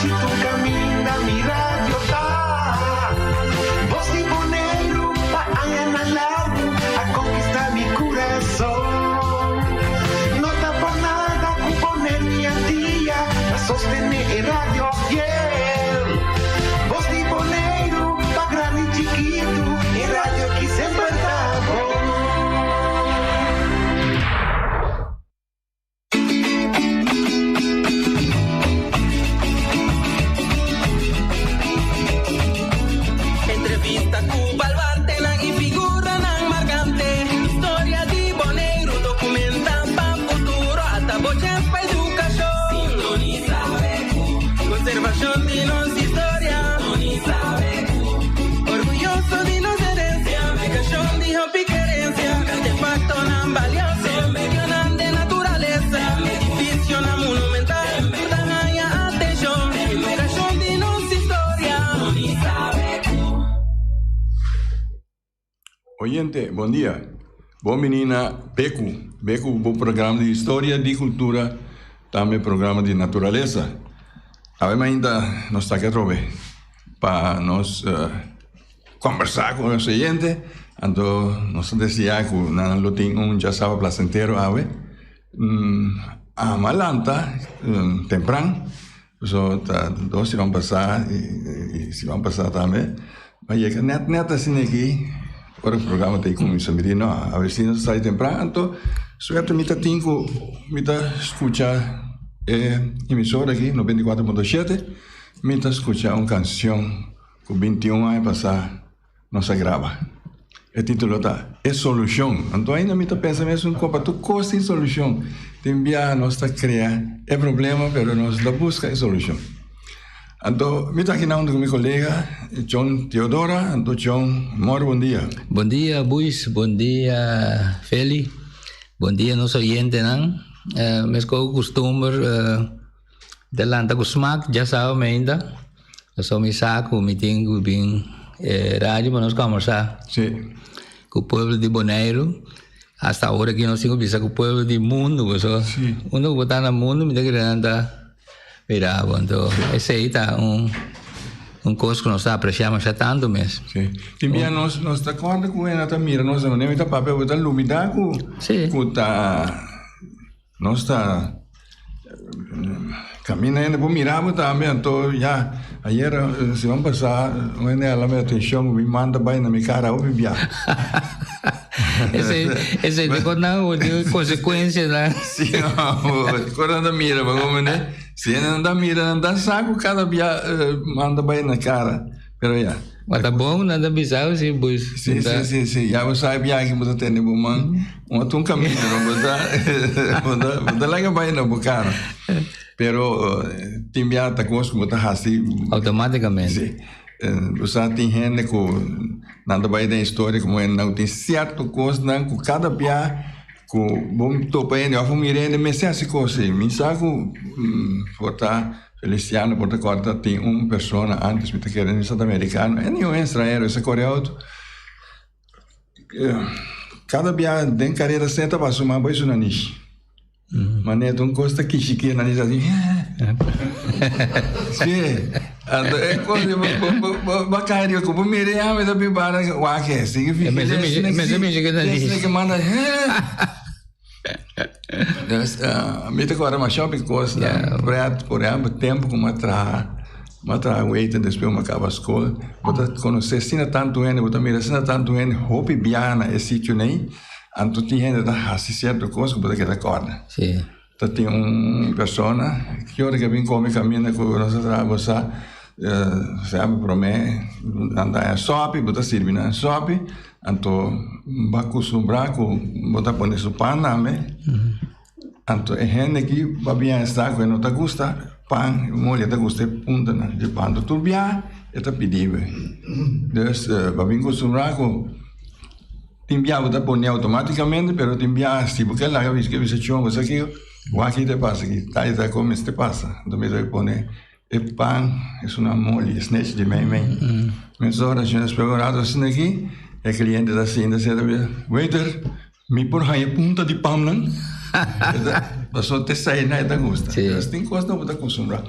tu caminha, mi radio tá. Voz de boneiro, pa analago, a conquistar mi coração. Não tá por nada com poner minha dia, a sostener radio fiel. Voz de boneiro, pa grande e chiquito, e radio que sempre tá bom. Oyente, bom dia. Bom menina, Beco, bom programa de história, de cultura, também programa de natureza. Agora ainda nós está aqui, Robe, para nós conversar com os oyentes. Então, nós dizia que não tem já sábado placentero, a malanta, temprano, dois se vão passar e se vão passar também. Mas é neta assim aqui. Ora o programa tem como isso mirino a ver se sai temprano, então suerte mita tinco mita escuchar emissora aqui 94.7, mita escuchar uma canção com 21 anos passar nossa grava. O título tá é solução. Então ainda mita pensa mesmo um copa tu costa em solução. Tem via nós tá criar é problema, pero nós da busca é solução. Então, me está aqui com meu colega, John Teodora. Então, John, moro, bom dia. Bom dia, Buis. Bom dia, Feli. Bom dia, nosso oyente, não? Mas com o costume de lanta com smack, já sabe ainda. Eu sou me saco, me tenho bem rádio para nós conversar. Sim. Com o povo de Bonaire. Hasta agora que nós temos que com o povo do mundo. Sim. Quando botar no mundo, me tem que andar. Mira, então, esse aí tá coisa que nós está apreciando já tanto mesmo. Sim. Também nós está corda com ela também, nós não nem tá papel botar lumidade com tá nós está caminhando por mirar também, então já ayer se vamos passar, quando ela me atenção, me manda bem na minha cara, eu vivia. Esse de quando de consequência lá. Sim, quando anda mira, vamos né? Se anda mira, anda saco, cada dia manda bem na cara. Pero já. Mas tá bom, nada bizarro, sim, pois. Sim. Já você sabe que você tem um man, um caminho, não botar lá que vai na boca. Pero tem via tá coisa como tá assim. Automaticamente. Sim. Você tem gente que nada vai da história como não tem certo coisa não com cada dia com bom topa ainda eu fui mirando mas é assim coisa me saco porta Feliciano porta corta tem uma pessoa antes me tá querendo estado americano é nenhum estrangeiro esse coreano cada dia tem carreira certa para sumar boi isso na niche mas é um coisa que chique na niche assim sim é coisa bacana eu como mirei a me dá bem para o que significa mas que na niche que manda me te agora mas shopping coisa preto por exemplo tempo como matra wait depois uma acaba a escola botar conhecer sina tanto ene botar mira sina tanto ene hope biana esse sítio nem anto tinha ainda assim certo coisa que botar que recorda sim tem uma pessoa que hora que vem comer caminha com nossa trabalho sabe para mim andar em shopping botar servir na shopping anto baku sumbraco botar pôr nesse pão né anto é gente que babia está com não te gusta pão molha te gusta punta de pão do turbia é te pedir então babinho sumbraco timbia botar pôr automaticamente pero timbia se porque lá que você chama você aqui o aqui te passa que tá como te passa então me dá pôr o pão é uma molha snatch de mim mas agora já esperado assim aqui é cliente da Cinda, waiter, me por aí punta de pão não? Passou até sair na da gosta. Sim. Tem costa não acostumar.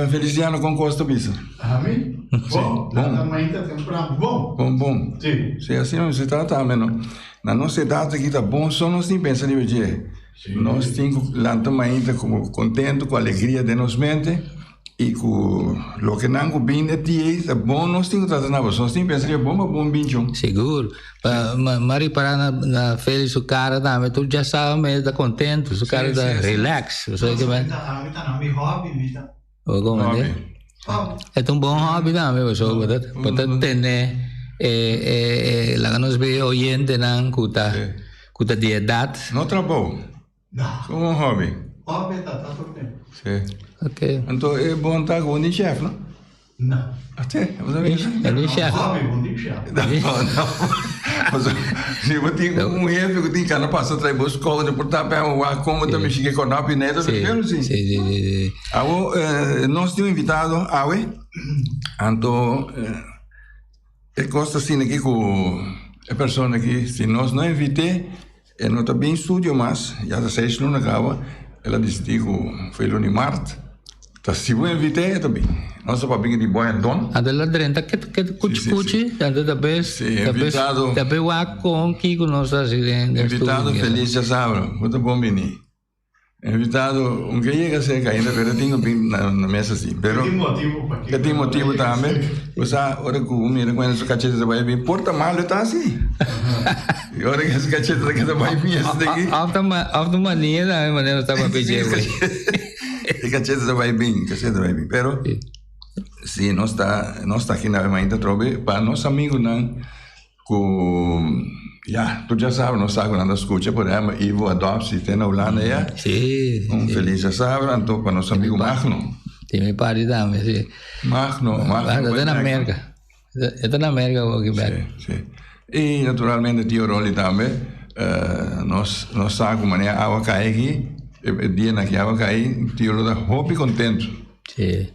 Feliciano com costa bisa. Amin. Bom, também está temprano. Bom. Bom. Sim. Se assim não se trata, menos. Na nossa idade aqui tá bom, só nós nem pensa de hoje. Nós temos lá também como contente com a alegria de nos mente e com o que não bem de ti é bom, nós temos que tratar nós temos pensa de bom binchão. Seguro. Mari para na feliz o cara também, tu já sabe, mas tá contente, o cara tá relax. Você que vai. Está na minha hobby, vista. O como é? É um bom hobby também, pessoal. Pode ter lá nos vê oyente não cuta de idade. Não trabalho. Não. Como um hobby. Hobby está tudo bem. Sim. Ok. Então é bom estar com o chefe, não? Não. Até, você vê? É de chefe. Hobby, bom dia, chefe. Não. Mas se eu tenho um chefe que tem que passar atrás da escola de portar para o como também cheguei com a pineta, pelo sim. Sim. Nós temos invitado a então ele gosta assim aqui com a pessoa aqui, se nós não invitei, ele não está bem estúdio, mas já sei se não acaba, ela disse que foi no Marte. Tá, se eu invitei, também. Nossa papinha de boia don. Anda lá dentro, que cuchi, anda também o com que com nós assim. Invitado feliz já sabe, muito bom menino. Invitado, um que chega a ser ainda, pero tenho bem na mesa assim, pero que tem motivo também. Você ora que o mira quando esse cachete já vai bem, porta mal está assim. E ora que esse cachete já vai bem esse daqui. Alta maneira estava pedindo. E cachete já vai bem, pero sim, nós está aqui na ainda trobe para nosso amigo não com tu já sabe, nós estamos na escuta por aí, Ivo Adopt, se tem na Holanda, Sim. Feliz já sabe, então para nosso amigo Magno. Tem me pare também, sim. Magno. Está na América. Está na América o Quebec. Sim. E naturalmente tio Rolly também, nós sabemos como é a água cai aqui, o dia na que a água cai, tio Rolly está hobby contente. Sim.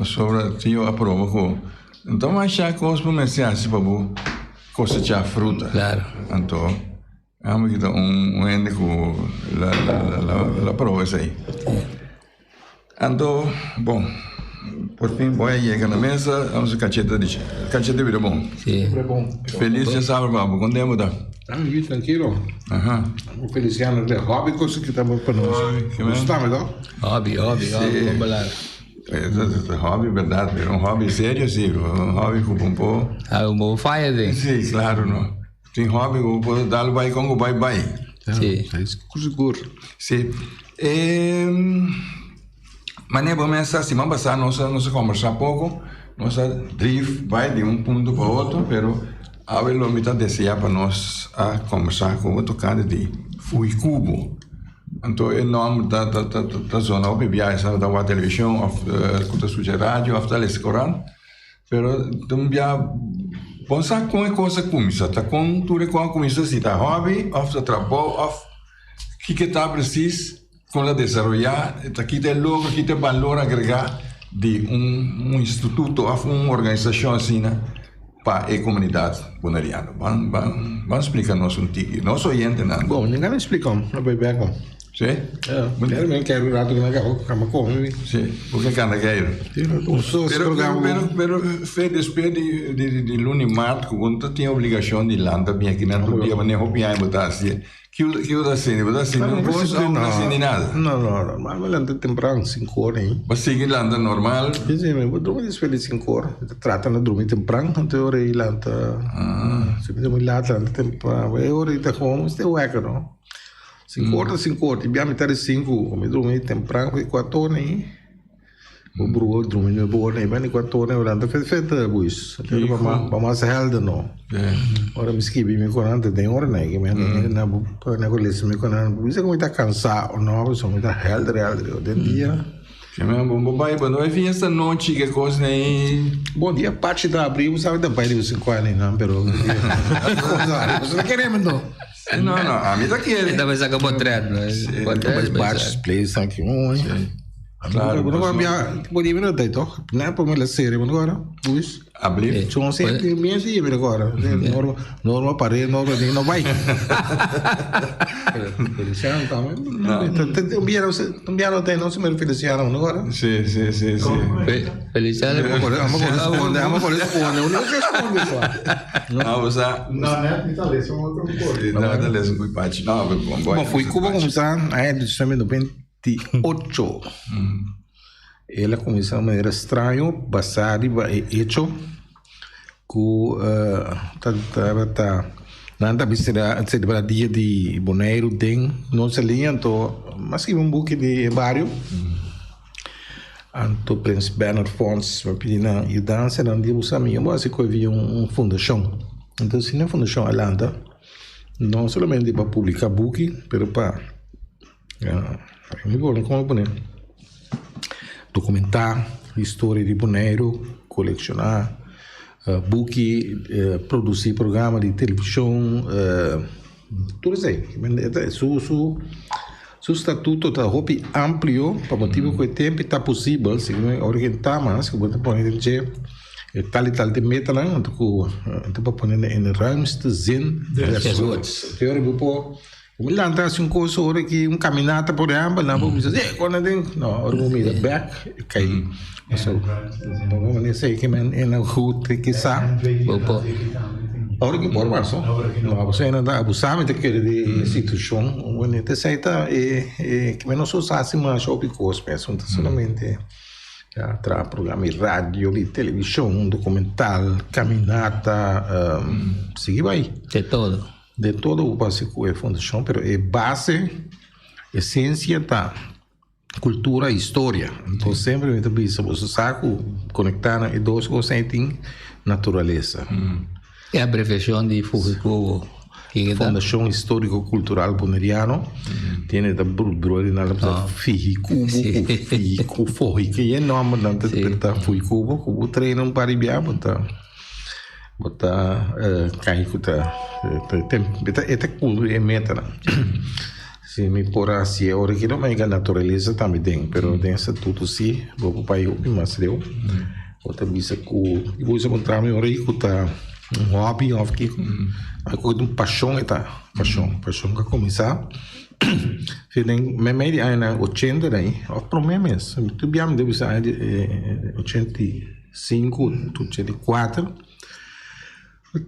Sobre tio aprova com. Então achar coisas para mencionar se para cosechar fruta. Claro. Então, vamos que ende com la prova isso aí. Então, bom, por fim, vou chegar na mesa, vamos a cacheta de vida bom. Sim. Sempre bom. Feliz de sábado, vamos, quando é mudar? Tá me tranquilo. Aham. O Feliciano de hobby, coisa que está para nós. Gostamos, não? Hobby, vamos lá. É hobby, verdade, é hobby sério, sim, hobby com pompô. O meu fire, sim, claro, não. Tem hobby, o povo dá vai com o bye. Sim. Seguro. Sim. Mas nem vamos pensar assim, vamos passar nossa conversa pouco, nossa drift vai de ponto para outro, pero a ver o que deseja para nós a conversar com outro cara de Fuicubo. Então, é nome da zona onde viaja da televisão, da sua rádio, da escola, pero também pensar com a coisa começa, tá com tudo com a começa se tá hobby, of trabalho, of que está preciso com a desenvolver, aqui tem logo, aqui tem valor agregar de instituto, ou uma organização assim, né, para a comunidade bonariana. Vamos explicar nós tico, nosso oyente, né? Bom, ninguém explicou, não vai pegar. Sim? Quero rato que não acaba com. Sim, porque cada quer. Pero después de lunes martes, quando tinha obrigação de lá, também aqui na dia, mas nem roupiar e botar assim. Que eu da cena, não posso não nada. Não, mas vai lá temprano, 5 horas aí. Mas seguir lá normal. Sim, mas vou dormir depois de 5 horas. Trata de dormir temprano, até hora aí lá. Se eu dormir lá, temprano, é hora aí tá como, isso é o eco, não? 5 horas, e bem a metade de 5, me dormi temprano, foi 4 horas aí. O Bruno dormi no boa, aí bem 4 horas, eu ando feita, buis. Vamos a helder não. Ora me esquivi me conante, tem hora né, que me na colheita me conante, por isso que eu tá cansado, não, eu sou muito helder, de dia. Que me bom pai, quando vai vir essa noite, que coisa aí. Bom dia, parte da abril, sabe da pai de 5 anos, não, pero. Você não queremos não. Não, a mim tá querendo. Talvez acabou treino, mas partes plays aqui, Claro, Agora, podia vir até, toch? Não é para me série, agora, pois. Alsjeblieft. Zo'n sempre mensen hier weer agora. Norma parede, norma ding, não vai. Feliciano também. Também tem não se me Feliciano agora. Sim. Feliciano. Vamos corresponder. Eu não respondo só. Não, você... Não, né? Então, esse é um outro coisa. Não, é beleza, muito parte. Não, Bom, fui Cuba começar a edição de 98. Ela começou de uma maneira estranha, basada e hecho com nada a dia de Bonaire tem não se linha então mas que um pouco de barrio então Prince Bernard Fonts me pedindo ajuda não dia usa minha mas que havia fundação então se na fundação Alanda não somente para publicar book pero para me vou como poner documentar a história de Bonaire, colecionar book, produzir programa de televisão, tudo isso aí. Su estatuto está muito amplo, para motivo que o tempo está possível, se não orientar mais, que você pode dizer, tal e tal de meta lá, então para pôr em ruimste zin, teoria bupo. O Milan está assim coisa hora que caminhada por exemplo, não vamos dizer, quando tem, não, hora vamos ir back, cai, so, vamos dizer que man é na rua que sabe, hora que por mais, não, você ainda dá abusar de aquele instituição, o nete seita que menos só assim mais shopping cost, penso, então somente tra programa de rádio, de televisão, documental, caminhada, sigue vai, de todo o básico é fundação, pero é base, essência da cultura e história. Então sempre me pensa, você sabe conectar e dois conceitos em natureza. É a abreviação de Fujicubo. Fundação Histórico-Cultural Boneriano tem da brudura na Fujicubo, que é nome da Fujicubo, o treino para ir botar cai que é cool é meta se me por assim é hora que não é a natureza também tem pero tem essa tudo sim vou para eu mas deu outra vez que eu vou encontrar meu hora que tá hobby of que a coisa paixão paixão que começar tem meia na 80 daí para mim mesmo tu bem deve ser 85 84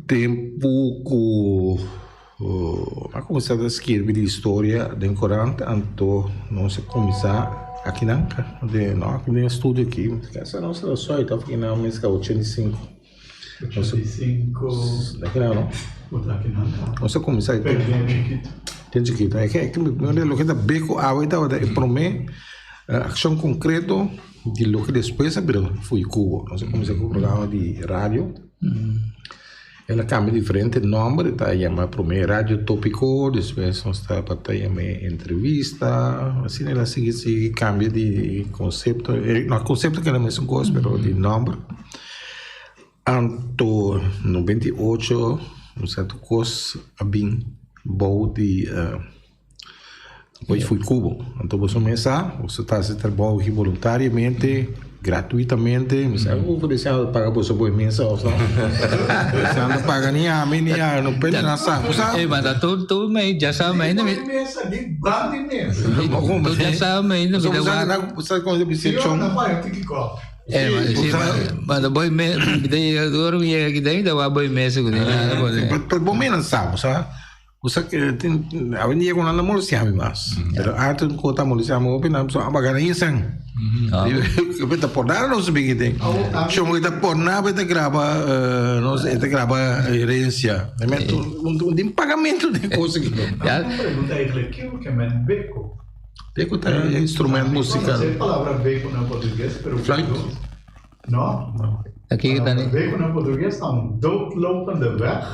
tempo a começar a escrever história de Corante então não se começar aqui não aqui nem estúdio aqui essa nossa só então aqui na música 85 daqui não você começar tem chiquito é que lo que da beco a vida é para mim ação concreto de lo que depois foi Cuba você começar com o programa de rádio ela cambia diferente nome, tá? Chama primeiro rádio tópico, depois está para chamar entrevista, assim ela se cambia de conceito, não conceito que é a mesma coisa, mas de nome. Anto 98, um certo coisa, bem bom de depois fui Cuba. Então você começa, você está se trabalhando aqui voluntariamente, gratuitamente, mas eu vou deixar pagar por sua mensal, não? Você não paga nem a mim, nem a não pede na saco, sabe? Mas tu meio já sabe ainda de brand imenso. Tu já sabe ainda você quando eu pensei chão. Não vai ter que colar. Mas depois me agora me aqui dentro vai boi mês que nem. Bom menos sabe, sabe? Você que tem a vendia com nada mais chama mais. Pero arte no cota mais chama o pena só abagana isso. Eu vou te por nada não sei que tem. Chama que te por nada te grava não sei te grava herência. Um pagamento de coisa que. Já pergunta ele que é beco. Beco é instrumento musical. Não sei a palavra beco na português, pero não. Aqui que tá né. Beco na português está doodlopende weg.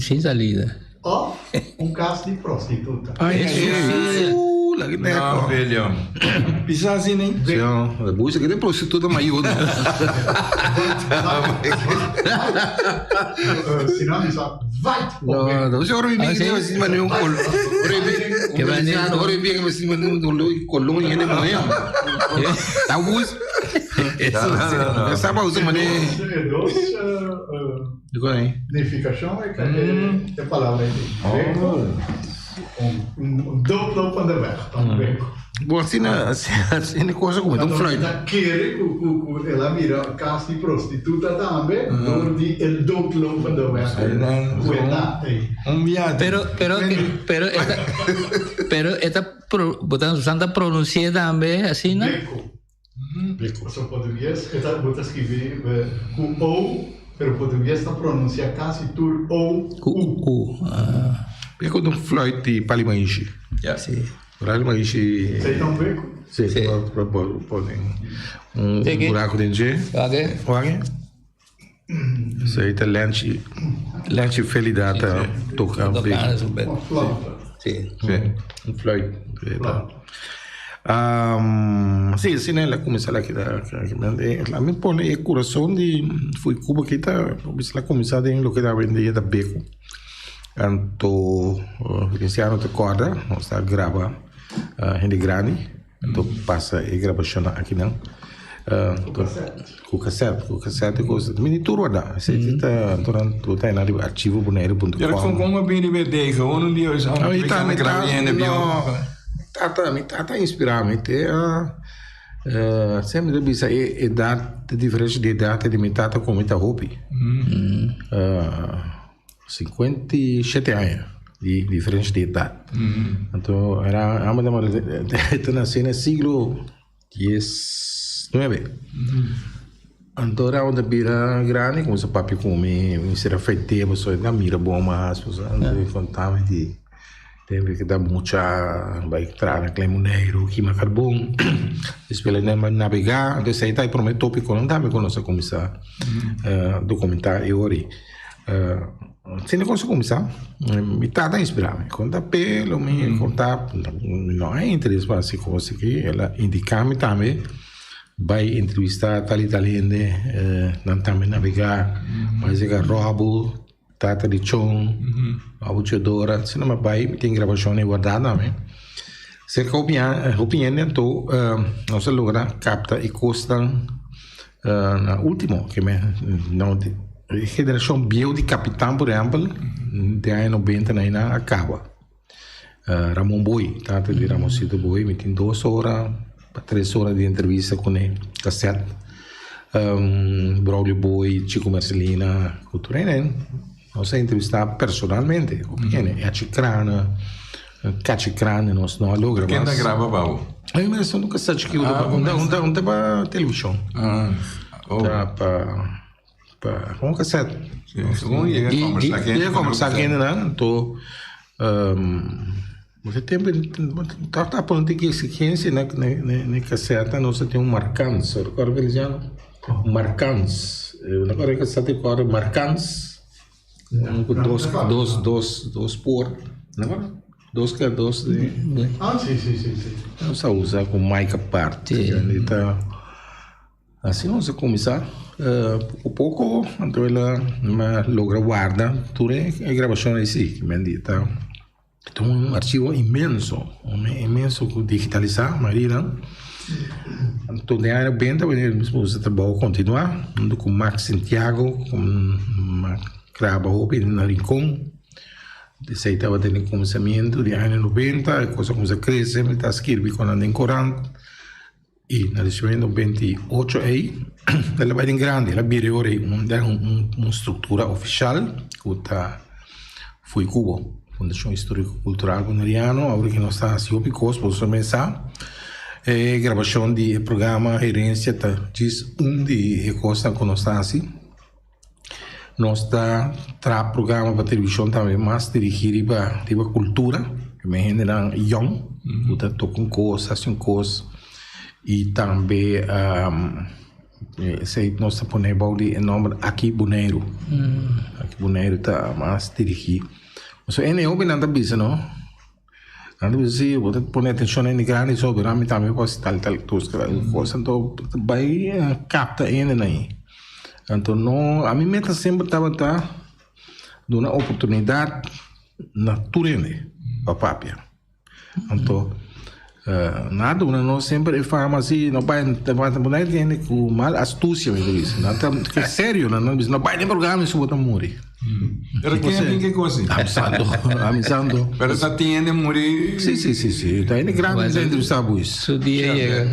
Sem salida. Of caso de prostituta. Não, velho. Pisa assim, né? Não, a busca que tem prostituta maior. Sinônimo Vai! No, se ora Ah, vi sì? che si mano un col. Che va nel- Ora vi che si mano un collo in moia. Ta bus. Essa pausa mane. Dico aí. Significação é palavra aí. Beco. Duplo van der weg. Dan beco. Boa assim coisa como um fluid. Querer que ela mira casa de prostituta também, onde el duplo van der weg. viaggio. Pero esta botan usando pronunciar también así, ¿no? Beco. Zo português, esta botas escrever com o, pero português está pronuncia quase tudo o. Beco um fluid de Palimaishi. Yeah. Sí. Palimaishi. Sei tão beco? Sim, Sì. podem Sì, che- buraco dentro de. Ok? Olha. Sei tá lente felidata tocar Tocando bem. su bed. Uma flauta. Sí. Sì. Um fluid. Sim, assim ela começa lá que ela me põe o coração de fui Cuba que tá, ela começar em lo que da vender da beco. Anto iniciaram te corda, nós está grava gente grande, então passa e gravação aqui não. Com cassete coisa. Mini tudo dá. Você tá durante tu tá na arquivo boneiro.com. Ja, dat kon ik weer bij deze. Gewoon een die is aan Aí tá, me de tá inspirado, sempre de bisa idade diferente de idade de me tá com muita roupa. 57 anos de diferente de idade. Então era uma da nasceu no século XIX. Então era onde vira grande, como se papi come, me será feito, você na mira bom mas você anda contava de tem que dar muita vai entrar naquele muneiro que marcar bom espelha nem navegar de sair tá e prometo tópico não dá me conosco começar documentar e ori se não consigo começar me tá inspirado conta pelo me contar não é interesse para se conseguir ela indicar-me também vai entrevistar tal italiano não também navegar mas é roubo tata de chão, a buchadora, se não vai tem gravação guardada, né? Cerca opinião então não se logra capta e custa na último que me não geração bio de capitão por exemplo de ano 90 na acaba Ramon Boi tata de Ramosito Boi me tem 2 horas 3 horas de entrevista com ele cassete Braulio Boi Chico Marcelina cultura né nós entrevistar personalmente, opinione, a Cicrana, Cacicrana, nós não logra. Quem tá grava baú? Aí mas nunca sabe que onde para televisão. Tá para com cassete. Gewoon je gaat conversar aqui, né? Então você tem tá falando que experiência na cassete, nós tem marcans, recordo que eles chamam marcans. Na hora que você tem marcans dos por, não? Dos de Sim. não se usa com mic parte, então assim não se começar pouco então ela logra guarda tudo a gravação assim que me dita então um arquivo imenso digitalizar Marina então de ano 90 o trabalho continuar com Max Santiago com trabalho na Rincón se estava tendo começamento de ano 90 a coisa começa a crescer me está escrevendo com a Corante e na decisione 28 aí ela vai em grande ela vira ora uma estrutura oficial que está foi Cuba Fundação Histórico Cultural Bonariano agora que nós está assim o picos por começar gravação de programa herência tá diz de coisa que nós está assim nós está programa para televisão também mais dirigido para a cultura que me genera young que está tocando coisas e também se nós ponemos o nome aqui Boneiro está mais dirigido mas é nem o nada bisa não nada bisa você põe atenção em grande sobre a mim também posso tal coisa então vai capta ainda aí então não a mim meta sempre estava uma oportunidade na turene para papia. Então, nada, não sempre fala assim, não vai ter com mal astúcia, não sério, não vai ter programa isso botar morrer. Era que coisa? Avisando. Pero essa tiene morir. Sim. Tá indo grande dentro dos tabus. Su dia chega.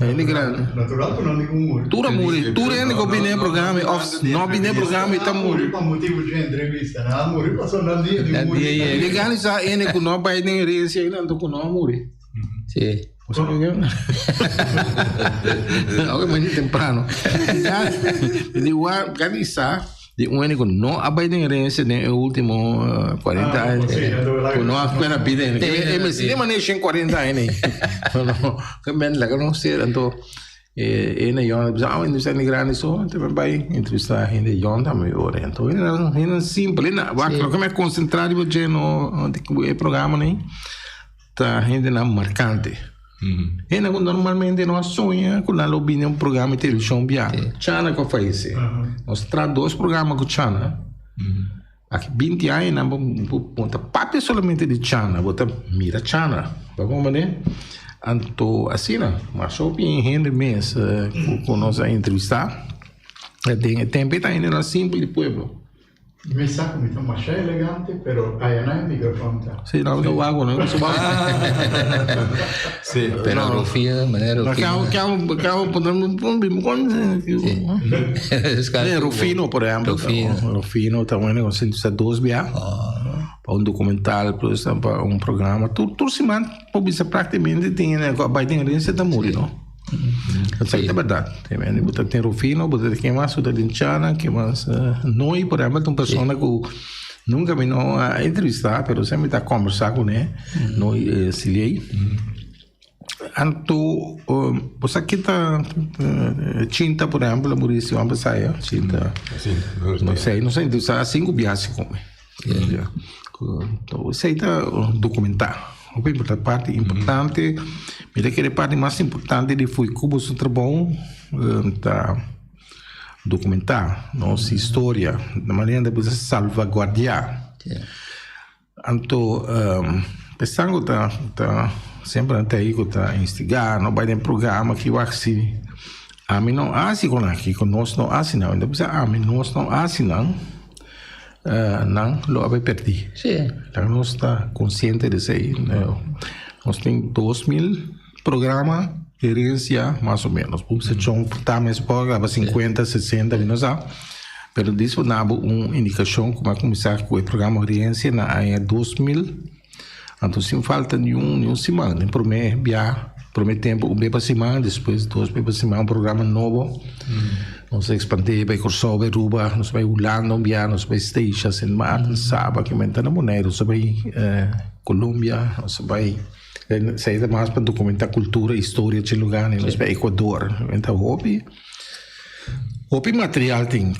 Ele grande. Natural que não tem como morrer. Tura morrer, tura é que bine programa, não bine programa e tá morrer. Para motivo de entrevista, não morrer passou na dia de morrer. Ele ganha já ele com não vai nem herança ainda não com não morrer. Sim. Você viu? Agora mais temprano. Ele vai ganhar de único não abai nem herança no último 40 anos. Não apenas pide. Mas se maneja em 40 anos. Não, que men lá não sei então ele já não sei nem grande só também vai entrevistar a gente já também ora então ele simples na vai que me concentrar de no programa nem tá gente na marcante. Ele normalmente não sonha com a opinião programa de televisão bia. Chana que faz isso. Nós traz 2 programas com Chana. Aqui 20 anos não ponta papo solamente de Chana, bota mira Chana. Vamos ver. Então assim não, mas só bem gente mês com nossa entrevista. Tem tempo tá indo na simples pueblo. Me saco, me está más elegante, pero allá no hay micrófono. Sí, no, no hago, ¿no? Sí, Pero Rufino, maneira Rufino, por exemplo. Rufino também com 102 bia. Para documental, para programa. Tudo se manda, para praticamente tem, vai ter herança da mulher, não? Isso é verdade. Tem Rufino, tem mais o da Chana, que mais noi, por exemplo, uma pessoa que nunca me não entrevistar, mas sempre está conversar com ele, noi Silei. Então, você aqui está Cinta, por exemplo, Maurício, vamos sair, Cinta. Não sei, entrevistar 5 viagens com ele. Então, você está documentar. A parte importante, mas aquela parte mais importante de foi como o trabalho tá documentar nossa história, de maneira de salvaguardar. Então, pensando tá sempre até aí que tá instigar, não vai ter programa que vai se a mim não assinam aqui, que nós não assinamos, depois a mim nós não assinamos. Não, lo vai perder. Sim. Então, nós está consciente disso aí. Nós temos 2.000 programas de herência, mais ou menos. Você tinha mais pouco, 50, 60, não sabe. Mas isso dá uma indicação como começar com o programa de herência na área 2.000. Então, sem falta nenhum semana. Primeiro tempo, uma semana, depois 2 semanas, um programa novo. Nós expandimos, vai Kosovo, Aruba, nós vai Holanda, nós vai Seixas, em Mata, Saba, que aumenta na moneda, nós vai Colômbia, nós vai sair mais para documentar cultura e história de lugar, nós vai Equador, aumenta hobby material tem.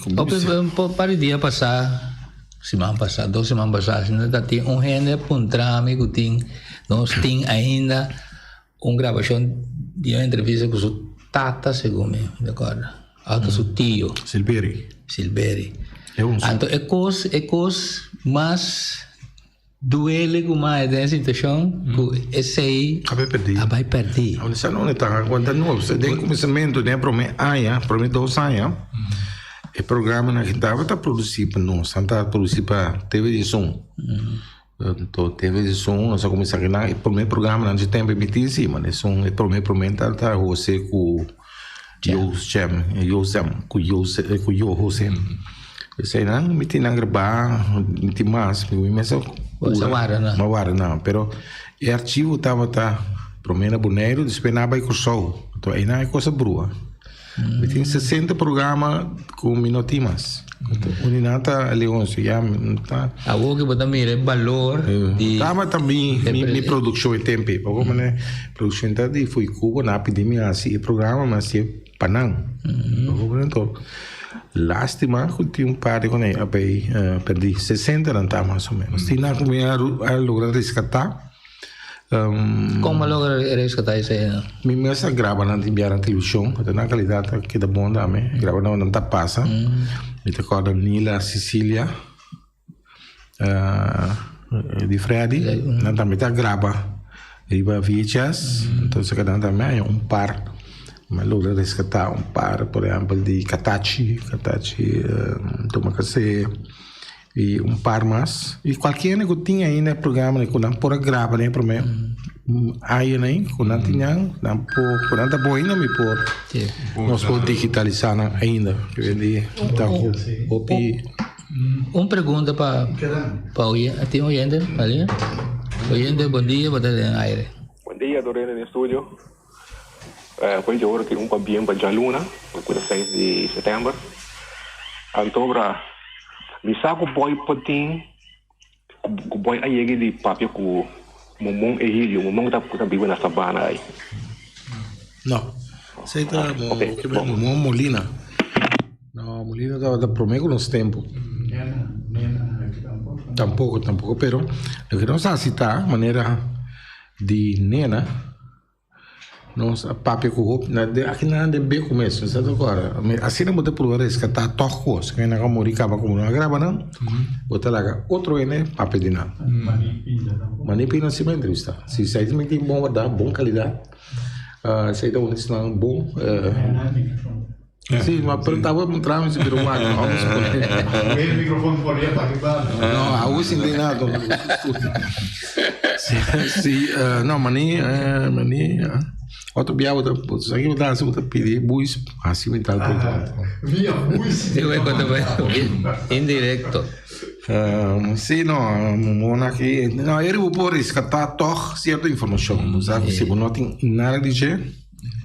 Para o dia passar, semana passada, 2 semanas passadas, nós tem gente apontar-me que nós tem ainda uma gravação de uma entrevista com o Tata, segundo me recordo. Alto su tio Silberi. Então é coisa mais duele com mais dessa situação que esse aí vai perder. A gente não está aguentando novo. Você tem começamento de para mim 2 anos. O programa na que estava está produzido para nós, está produzido para TV de som. Então TV de som nós começamos a o primeiro programa não tem permitido sim, mas o primeiro está você com Josem. Sei não, me tem a gravar, me tem mais, mas não, pero o arquivo estava primeiro boneiro, depois na vai cursou, então aí não é coisa boa. Me tem 60 programas com minutinhos. Uninata Leôncio já tá. A o que botar mira valor de tava também minha produção em tempo, porque né produção tá de foi Cuba na epidemia assim programa mas se Panam. Então lástima que tinha par com ele aí perdi 60 não tá mais ou menos. Se não como a lograr resgatar. Como logra resgatar isso aí? Mi mesa grava na televisão, na qualidade que da bom também, grava não tá passa. Me recordo Nila Sicília, de Freddy, nós também tá grava riba VHS, então se cada também é par, mas logra resgatar par, por exemplo, de Katachi, Tomakase e par mais, e qualquer que tinha aí no programa, que não por grava, né, para mim, aí né, que não tinha, não por nada bom ainda me por, nós podemos digitalizar ainda, que ele então pergunta para oyente, tem oyente ali? Oyente, bom dia, boa tarde en aire. Buen día, Dorena en el estudio. Pues yo creo que un poco bien para Luna, por el 6 de septiembre. Antobra, mi saco boy potin, boy ahí de papel com momon ehilio, momon tá vivo na sabana aí. Não, sei tá momon Molina. Não, Molina da prometo nos tempos. Tampoco, pero lo que nos hace está manera de nena nos papi com aqui na de bem começo, sabe agora? Assim não pode provar isso que tá torcos, que na morrer acaba como não grava não. Bota lá outro ene papi de nada. Manipina se me entrevista. Se sai de tem bom dar bom qualidade. Sai da onde está bom. Sim, mas perguntava para entrar nesse virou mais. O microfone por aí para aqui. Não, a uso não tem nada. Sim, não, mani, outro dia outra, aqui eu dava outra pedir bus, assim me tal Via bus. Eu vou contar indireto. Sim, não, mona aqui, não, eu vou por resgatar toda certa informação, sabe? Se não tem nada de dizer.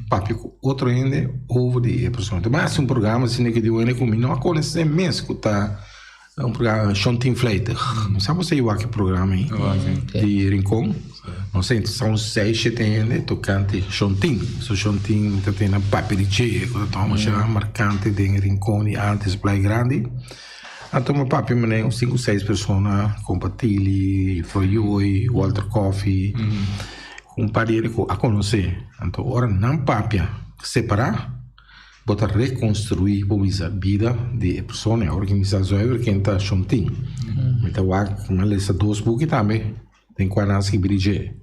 Papi, outro ainda houve de pessoa. Mas um programa assim que deu ainda comigo não acontece mesmo que tá programa Shontin Fleiter. Não sabe você o que programa aí de Rincon? Não sei, são 6 7 ainda tocante Shontin. So Shontin tem na papi de che, quando toma já marcante de Rincon e antes Play Grande. Então meu papi me né 5 6 pessoas compartilhe, Froyoi, Walter Coffee. Parede a conhecer. Então, ora não papia separar, botar reconstruir a vida de pessoa, a organização é quem está juntinho. Então, uma dessas duas buques também tem quase que brilhar.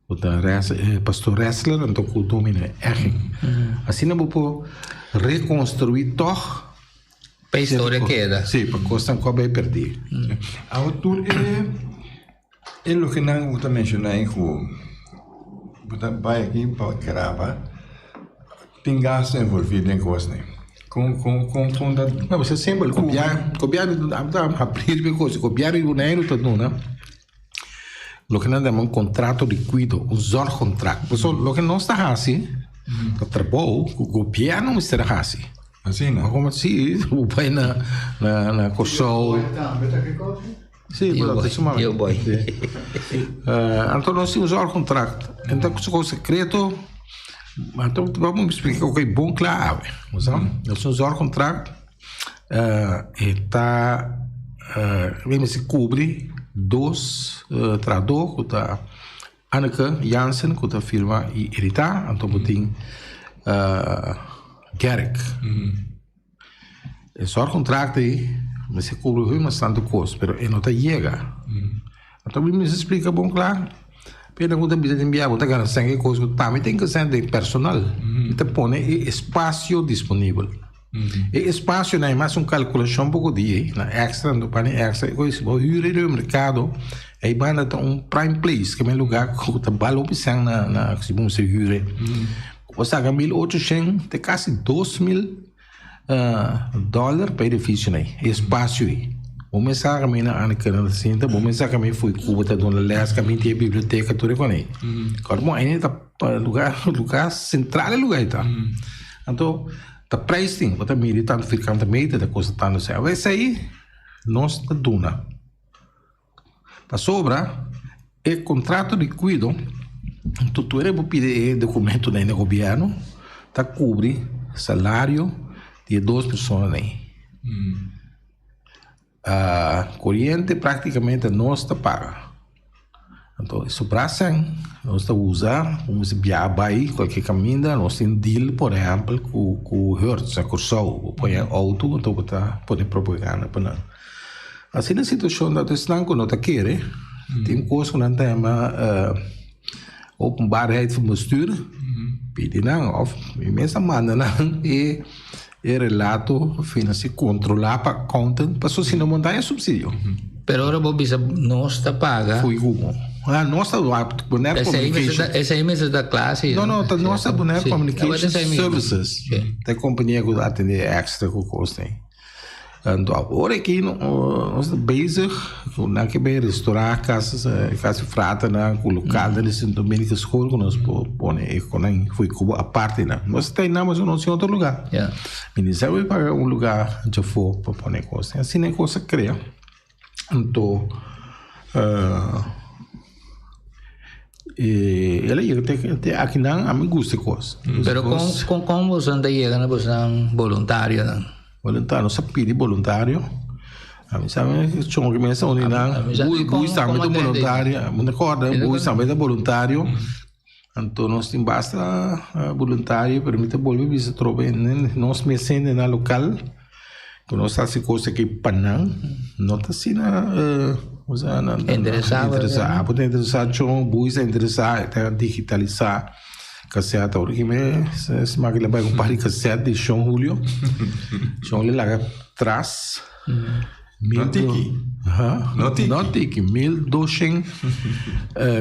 Botar pastor wrestler, então o domínio é assim não vou reconstruir todo. Para a história queda. Sim, para costar que vai perder. A altura é o que não vou mencionar aí vai aqui para gravar, tem gasto envolvido em coisa, né? Com não, você sempre copiar abrir bem coisa, copiar o dinheiro todo, né? Lo que nós chamamos contrato líquido, usar contrato. Pessoal, lo que não está assim, o trabalho, o copiar não está assim. Assim, não? Como assim? Vai na coxão. Sim, eu vou. Então nós temos o contrato. Então com o secreto, então vamos explicar o que é bom claro. Nós temos o contrato. Está, vamos se cobre 2 tradutores, que está Anneke Jansen, que está firma e Erita, então tem Gerek. Esse contrato aí mas se cobre bastante coisa, mas ele não chega. Então, me explica bom claro. Pero quando você enviar, você ganha sangue coisa, também tem que ser de personal. Então, põe espaço disponível. E espaço não é mais calculação um pouco de na extra, no pane extra, coisa, o hyre do mercado, aí vai na prime place, que é um lugar que está balo pisang na se bom se hyre. Você ganha 1.800, tem quase 2.000 dólar para edifício aí, espaço aí. O mensagem a mim na Ana Cinta, o mensagem a mim foi Cuba, tá dando les, que a mim tem biblioteca tudo com aí. Agora bom, aí tá lugar central é lugar tá. Então, tá pricing, tá militando ficando meio da coisa tá no céu. Esse aí nós tá duna. Tá sobra é contrato de cuido. Então, tu era para pedir documento do governo, tá cobre salário de 2 pessoas aí. Corrente praticamente não está paga. Então, isso para nós está usar, vamos enviar aí qualquer caminho, nós temos deal, por exemplo, com o Hertz, a Cursal, põe auto, então está podendo propaganda para nós. assim na situação da estão com nota querer, tem coisa que não tem openbaarheid van bestuur, pedi não, of imensa maneira não e relato financeiro controlar para content, para se não montar subsídio. Pero ora bo bisa nós tá paga. Foi como nossa boneco communication. Essa aí mesmo da classe. Não, nossa boneco Sim. communication services. Sim. Tem companhia que atende extra com custo. Então, agora aqui nós bezig, na que bem restaurar casas frata na colocada nesse domingo escola que nós põe com foi como a parte na. Nós tem na mas não em outro lugar. Yeah. Ministério vai pagar lugar de for para pôr coisa. Assim nem coisa cria. Então, ela ia ter aqui não a me gusta coisa. Pero como você anda chegando você voluntário não? Voluntário, só pedir voluntário. A mim sabe que chama que mensa onde não, bui sabe do voluntário, me recorda, bui sabe do voluntário. Então nós tem basta voluntário permite volver visa trobe nós me sende na local. Quando nós fazemos coisa aqui panang, não tá assim usando interessar, pode interessar chão, bui se interessar, até digitalizar. Cassete, agora que se máquina vai comprar cassete de João Julio. João Julio lá atrás. Não tiki. 1200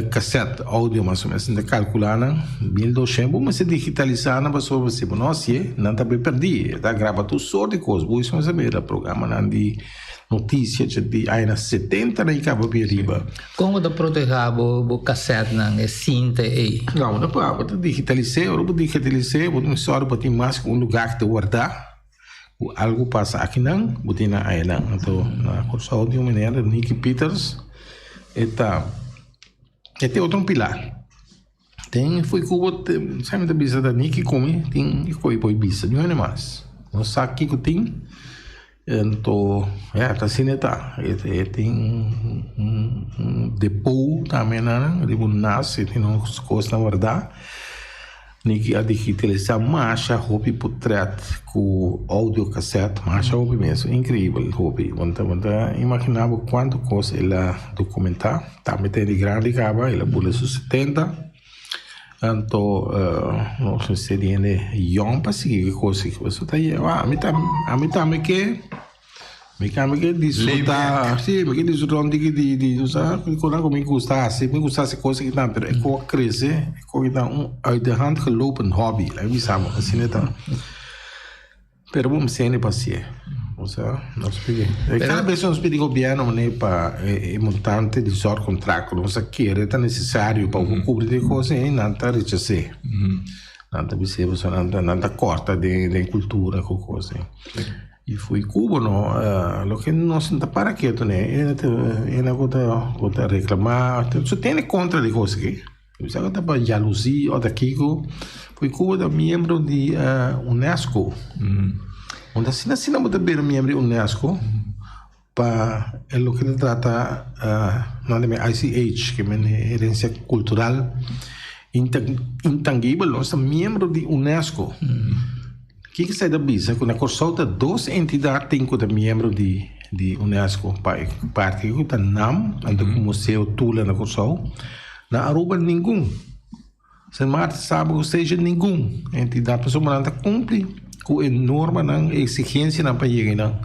cassete áudio mais ou menos. Ainda calcular, 1200. Bom, mas se digitalizar, não vai só você. Não sei, não está bem perdido. Está gravado tudo só de coisas. Vou só saber o programa não de notícias de anos 70 e acaba bem riba. Como da proteger o cassete não é cinta aí? Não, não pode digitalizar, vou me só para ter mais um lugar que te guardar. Algo passa aqui não, botar na aí não. Então, na curso de uma maneira, Nicky Peters, tem outro pilar. Tem foi cubo, sabe da bisa da Nicky come, tem foi bisa, não é mais. Não sabe que tem. Então, tá assim tá. Tem depô também, né? De nasce, tem umas coisas na verdade. Niki a digitalizar marcha hobby portrait com áudio cassete, marcha hobby mesmo, incrível hobby. Então, imaginava quanto coisa ela documentar. Também tem de grande caba, ela pula os 70. Então, nós seria young para seguir coisa que você tá aí. A mim também que desfrutar, sim, me desfrutar de usar quando me gusta, se me gusta essa coisa que tá, pero é como crescer, é como dar uit de hand gelopen hobby, lá me sabe, assim então. Pero vamos ser paciente. O sea, nós pedimos. Cada vez nós pedimos governo né para montante de sor contrato, nós quer é necessário para cobrir de coisa e não tá rechacer. Não tá você não tá corta de cultura com coisa. E foi Cuba, não, o que nós não para quieto, né? Ele gota reclamar, só tem contra de coisa aqui. Você gota para jalousia ou daqui foi Cuba da membro de UNESCO. Onde assim não pode ver membro de UNESCO para o que ele trata não é ICH, que é herência cultural intangível, nós somos membro de UNESCO. O que sai da bisa? Quando a Corsauta, duas entidades têm como membro de UNESCO, parte que está NAM, anda com o Museu Tula na Corsau, na Aruba nenhum. Sem Marta sabe ou seja nenhum entidade, pessoa não cumpre com enorme exigência na país não.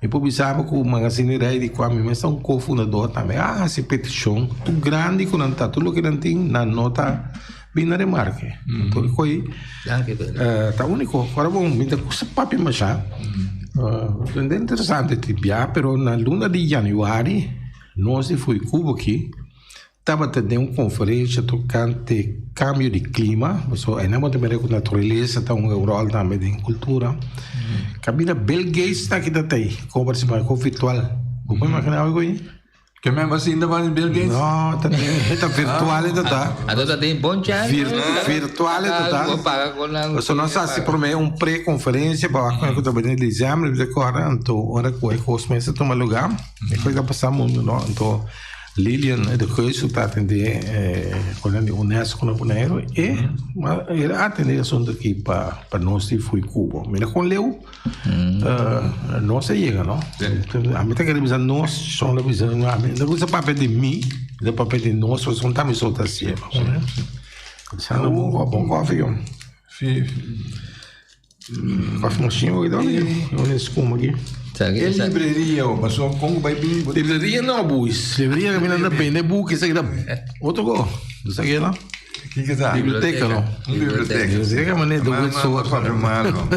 E depois sabe que o Magazine Rei de Kwame, mas é um cofundador também. Essa petição, tudo grande que não está, tudo que não tem na nota bem na remarca. Então, foi tá único. Agora vamos ver coisa papi mas já. É interessante tipo, pero na luna de janeiro nós foi Cuba aqui. Estava tendo uma conferência tocante câmbio de clima, so não também com natureza, tá Europa também de cultura. Cabina Bill Gates está aqui daí, conversa com virtual. Como imaginar algo aí? Que mesmo assim ainda vai Bill Gates? Não, tá virtual ainda tá. Ainda tem bom chance. Virtual ainda tá. Só nós se promete pré-conferência para a coisa também de dezembro, de agora, então hora que o começa a tomar lugar, depois vai passar muito, não, então Lilian de coisa está atender quando a Unesco na Bonaire ele atende assunto aqui para nós que foi Cuba. Mas com Leo nós chega, não? A mim tá querendo dizer nós só na visão, a mim não usa papel de mim, o papel de nós só tá me solta assim, né? Já não bom coffee, coffee machine e olha esse como aqui. E livreria, passou como vai vir? Livreria não, Buis. Livreria que me anda bem, né? Book, isso aqui dá. Outro go. Isso aqui não? O que tá? Biblioteca, não? Biblioteca. Biblioteca é maneira do Mas não é para malo.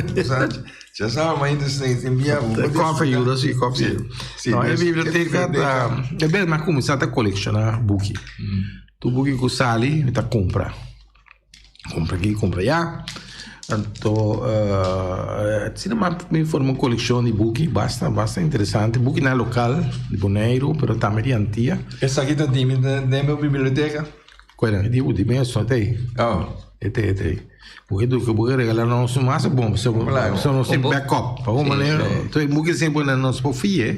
Já sabe, mas ainda se envia coffee ajuda, sim, coffee ajuda. Não, é biblioteca, é bem, mas começar a colecionar book. Tu book que sali, tu compra. Compra aqui, compra lá. Então, cinema me forma uma coleção de book bastante interessante. Book não é local, de Bonaire, mas também de Antia. Essa aqui está tímida dentro da biblioteca? Qual é? Digo, de bem, só tem. Tem. Porque do que vou regalar não é mais bom, só não tem backup. Para uma maneira, então book sempre não se pode fiar,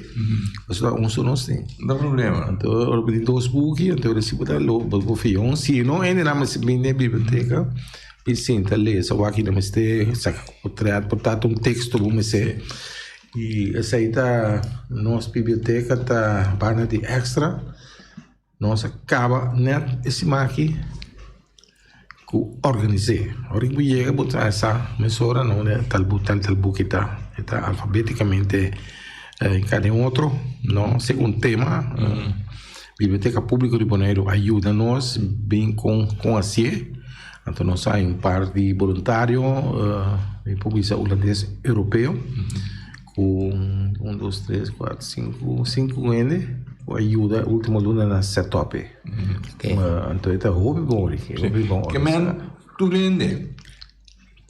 só não tem. Não tem problema. Então, eu pedi 2 books, então eu recebo da loja, vou fiar. Se não, ainda não se bem na biblioteca. E senta ler, só aqui não me saca portanto texto vamos ser e essa aí tá nossa biblioteca tá barna de extra nossa acaba né esse aqui que organizei hora que chega botar essa mesura não né tal book está alfabeticamente em cada outro não segundo tema biblioteca pública de Bonaire ajuda nós bem com a CIE. Então, nós temos um par de voluntários em publicidade holandês europeu, com 1, 2, 3, 4, 5 anos, com ajuda, última luna na setup. Então, é bom. Que men, tu rende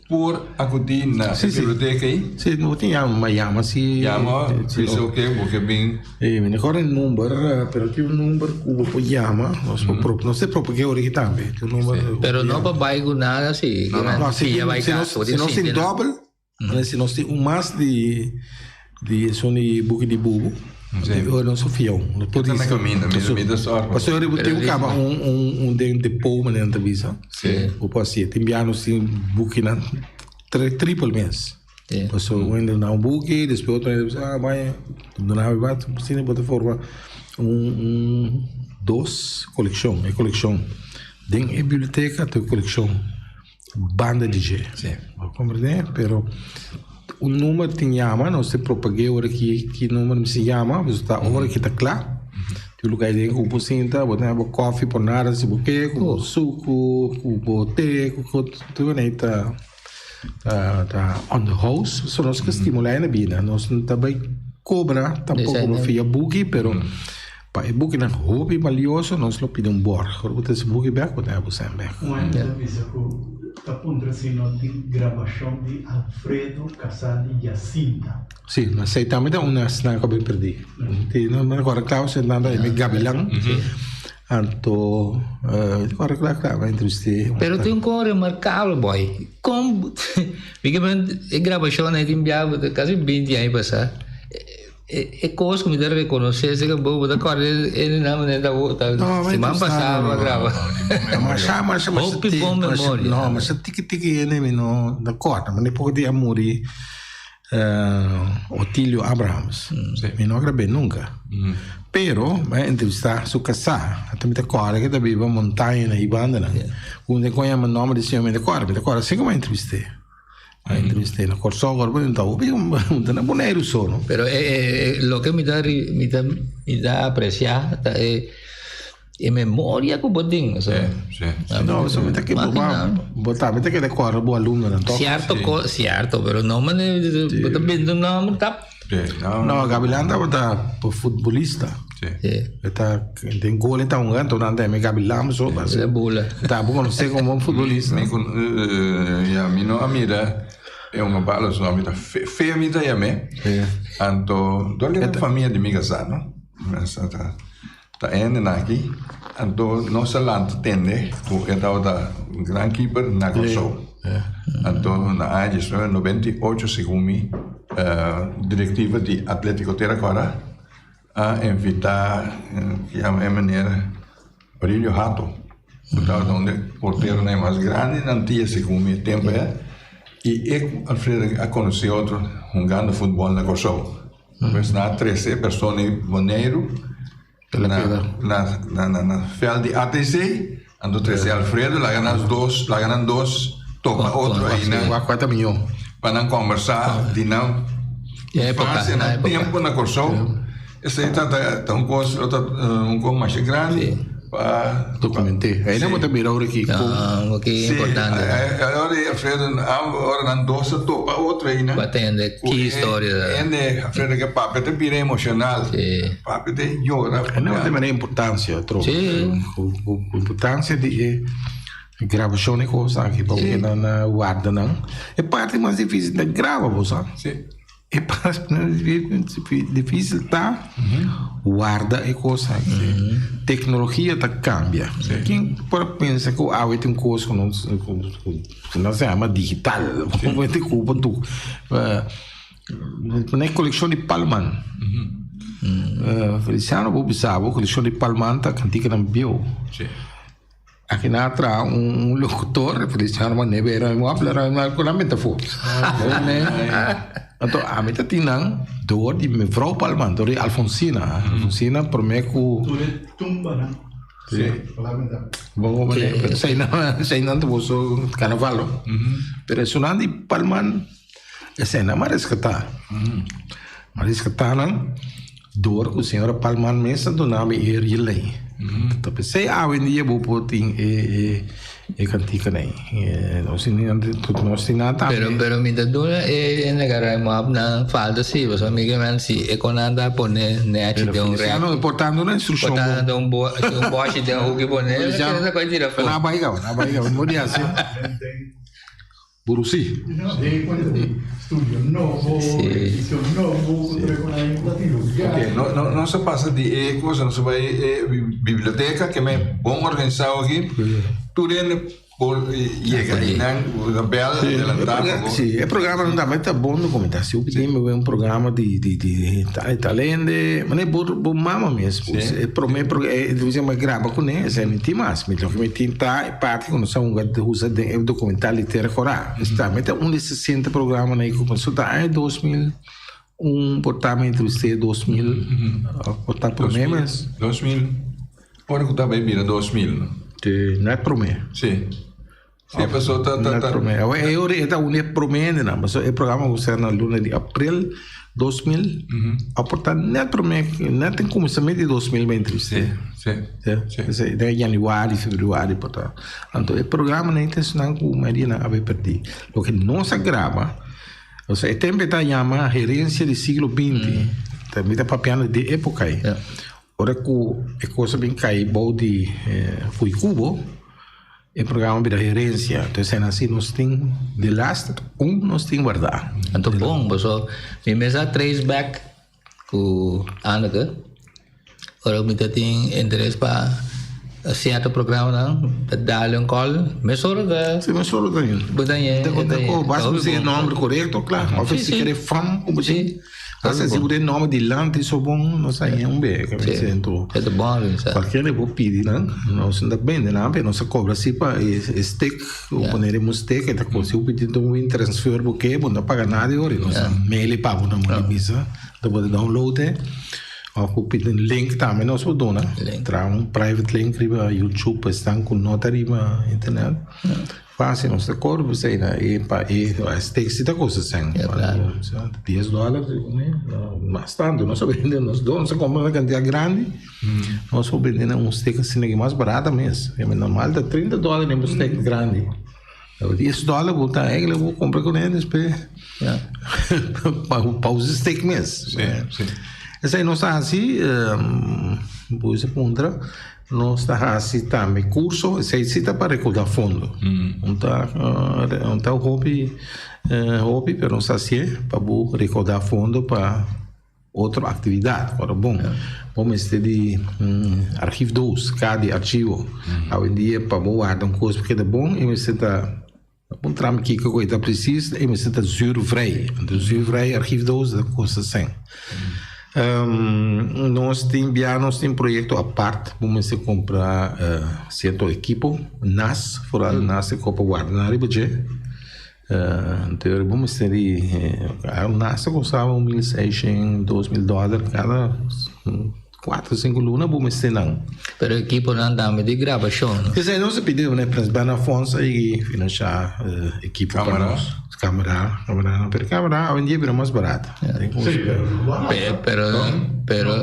por acudir na biblioteca aí? Sim, não tinha uma chama, sim. Chama, isso o que? Porque bem... Me agora é número, pero tem número que eu chama, não sei próprio que é o também. Pero não vai nada assim. Não, se não tem double, se não tem mais de book de bubo, eu não sou fiel. Não pode ser. Mesmo só. Mas eu tenho um depô na entrevista. O paciente tem piano assim book na triple mês. Mas eu ainda não book, depois outro ainda vai, não vai, se não pode formar 2 coleção, dentro da biblioteca tem coleção banda DJ. Compreende? Pero o número tem chama, não se propague hora que número se chama, mas está hora que está claro. Tem lugar dentro com pocinta, botar coffee por nada, se buque, com suco, com té, com tudo aí tá on the house, só nós que estimular na vida, nós não também cobra, tampouco não fia bookie, pero para bookie na hobby valioso, nós lo pedimos bor, quando botar esse bookie back, botar você back. Uma entrevista com está patrocinando de gravação de Alfredo Casal e Jacinta. Sim, mas sei também dá uma cena que eu perdi. Não agora claro, você nada é gabilão. Então, agora claro, vai entrevistar. Pero tem coisa remarcável, boy. Como porque a gravação aí tem enviado quase 20 anos passar. É coisa que me dá reconhecer, se que bobo da cor ele não me dá outra. Semana passada a grava. Mas memória. Não, mas tique ele não da cor, mas depois de amori Otílio Abrahams. Me não gravei nunca. Pero vai entrevistar su casa. Também tem cor que também vai montanha na Ibanda, onde conhece o nome desse homem da cor, assim como entrevistei. A entrevista na Corso agora então não Bonaire só não. Pero lo que me dá apreciar é memória que botem, sabe? Não, só tem que botar que decora boa aluna não toca. Certo, pero não mane botar bem do nome tá. Não, a Gabilanda botar por futebolista. Tá tem gol então ganto não tem Gabilanda só mas é bola. Tá bom, não sei como futebolista. Ja, mino amira é uma bala só amida feia amida é me. Então, dole a família de Migasano, mas tá aqui. Então, nossa land tende, o da grand keeper na Corso. Então, na área 98 segundo diretiva de Atlético Terracora, a invitar, que é uma maneira, Brilho Rato. Então, onde o porteiro não é mais grande, não tinha se com o tempo, E eu, Alfredo, a conheci outro jogando futebol na Kosovo. Mas na 13 pessoas boneiro, na fel de ATC, ando 13 Alfredo, lá ganham dois, toca outro aí, né? 4 milhões. Para não conversar, de não. Fácil, no tempo na Kosovo. Esse aí está um coisa mais grande. Documentei. Aí não vou virar aqui. O que é importante. Agora, Alfredo, agora não doce, topa outra aí, né? Batendo que história. Alfredo, que papo te vira emocional. Papo te llora. Não tem mais importância, troco. A importância de gravação e coisa aqui, porque não guarda, não. É parte mais difícil de gravar, você. Sim. É parte difícil, tá? Guarda e coisa. Tecnologia tá cambia. Quem pode pensar que há tem coisa que não se chama digital, vai ter culpa do na coleção de Palman. Feliciano vou sabe, a coleção de Palman tá cantica na bio. Aqui na atrás locutor, Feliciano mas neve era uma palavra metáfora. Então, a meta tinha dor de mevrouw Palman, dor de Alfonsina por mim que tumba, né? Sim. Bom, sei não te vou carnaval. Pero sonando de Palman, essa não mais resgatar. Mas resgatar não dor que a senhora Palman mesmo do nome Irlei. Então, sei hoje em dia vou pôr e cantica nem não se nada pero mi dadura e negara mo na falda si so amiga man si e conanda pone ne ci de un re no portando na instrução portando um boche de o que pone essa coisa tira fora na barriga não dia assim Burusi. Studio novo, edizione novo, não se passa de ecos, não se vai biblioteca que é bom organizado aqui. Tudo chega aí, né? O bela adelantar. Sim, o programa não dá, mas tá bom documentação. O que tem é um programa de talento, mas é bom mama mesmo. É prometo é grava com ele, é não tem mais. Mas o que me tem tá parte quando são usa documental literário coral. Está, mas é 60 programas aí começou tá em 2000. Portava entre você 2000, portar por memes. 2000. Ora que tá bem vira 2000. Não é para mim. Sim. A pessoa está. Não é para mim. Eu não é para mim, não. Mas o programa você na luna de abril 2000. Portanto, não é para mim. Não tem começamento de 2020. Sim. De janeiro, fevereiro, portanto. Então, o programa não é intencional que o Marina havia perdido. O que não se grava, ou seja, também está chamado gerência do século XX. Também está papiando de época aí. Ora que a coisa bem caiu de foi Cuba, o programa de gerência, então se assim nós tem de last nós tem guardar. Então bom, so me mesa 3 back com Anaka. Ora me tem interesse para certo programa não, dar um call, me soro da. Sim, me soro da. Então basta você nome correto, claro. Ou se quer fam, como assim. Se você nome de lante isso bom, não sai bem, que me sinto. É bom, isso. Qualquer vou pedir, não, não se dá bem, não, não se cobra se para steak, ou poneremos steak, então se eu pedir um transfer porque, não paga nada, ora, não sei, mail pago na mão de visa, depois download, ou pedir link também, não se pode dar, entrar private link riba YouTube, estão com nota riba internet. Fácil, não se cobra, você ainda steak se dá coisa sem, $10, mas tanto, nós só vendemos, nós só compramos uma quantidade grande, nós só vendemos steak assim que mais barata mesmo, é normal, dá $30 em steak grande, $10 vou dar eu vou comprar com eles para os steak mesmo. Essa aí não está assim, depois se contra. Nós está assim também curso, se está para recordar fundo. Não tá o hobby, para nós assim para recordar fundo para outra atividade. Agora bom, vamos ter de arquivo 2, cada arquivo. Hoje em dia para guardar coisa porque é bom e você está trama aqui que coisa precisa e você está zuurvrij. Então zuurvrij arquivo 2 da coisa sem. Nós temos um projeto à parte, vamos comprar certo equipo, NAS, fora NAS se compra guardar e budget. Então vamos ter a NAS custava $1,600, $2,000 cada 4, 5 lunas, vamos ter não. Pero equipo não dá de gravação, não? Quer dizer, nós pedimos, né, para as Afonso e financiar equipo para nós. Câmera, hoje em dia é mais barato. Pero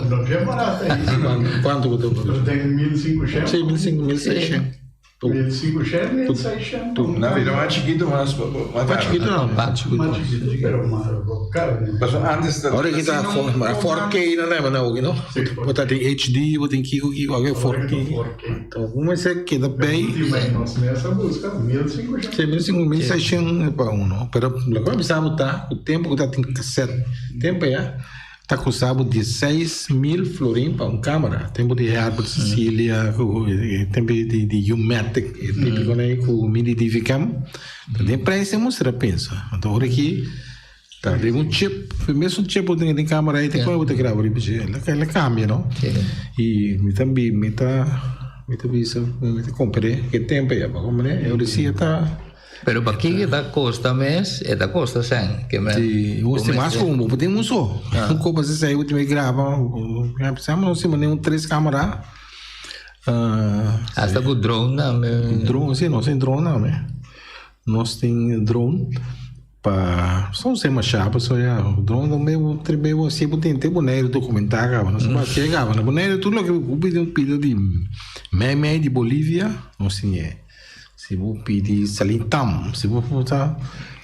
Não é barato, é isso. Quanto eu Tem 1.500. Sim, 1.600. 1.500. Na vida mais chiquito, mas Mais chiquito não. Mas era uma cara, né? Mas antes Agora que está a 4K, não leva não, não? Botar tem HD, botar tem Kiko, agora é 4K. Então, vamos ver que dá bem. Mas nós nessa busca, 1.500. Sim, 1.600 para um, não? Pero agora precisava botar o tempo que está tem cassete. Tempo é. Está custando 16,000 florins para uma câmera. Tempo de Herbert Cecilia, tempo de U-Matic, típico, né? Com mini DV-Cam. Tem preço, mostra, pensa. Então, agora aqui, tá, tem um chip, mesmo chip tem câmera aí, tem como você gravar, ela cambia, não? E me também, me comprei, que tempo é, para comprar, eu disse, tá... Pero para que da costa mês, é da costa sem, que me. Sim, você mais como, podemos só. Um copo se saiu de me grava, precisamos não se manejar 3 câmeras. Hasta com drone, não? Drone, sim, nós tem drone, não, né? Nós tem drone para só ser uma chapa, só é o drone do meu trabalho, você tem boneiro documentar, nós não chegava, na boneiro tudo que eu pedi de meme de Bolívia, não sei. Se vou pedir Salintam, se vou botar.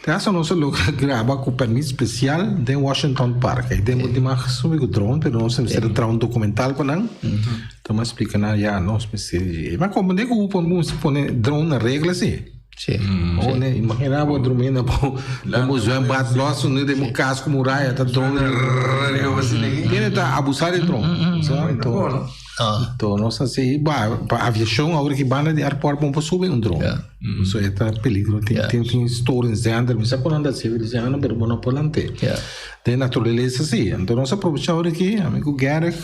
Essa nossa local grava com permisso especial de Washington Park. Aí temos de mais sobre o drone, mas nós temos que ter um documental com não. Então, mas explica na já nós precisamos. Mas como é que o vamos pôr drone na regra assim? Sim. Ou né, imagina o drone na vamos ver bate nosso né de casco muralha tá drone. Ele tá abusar de drone. Então, nós assim, para aviação, a hora que vai de aeroporto, vamos subir um drone. Isso é perigo. Tem stories dentro, mas é quando anda civilizando, mas não pode manter. Tem natureza assim. Então, nós aproveitamos aqui, amigo Gareth,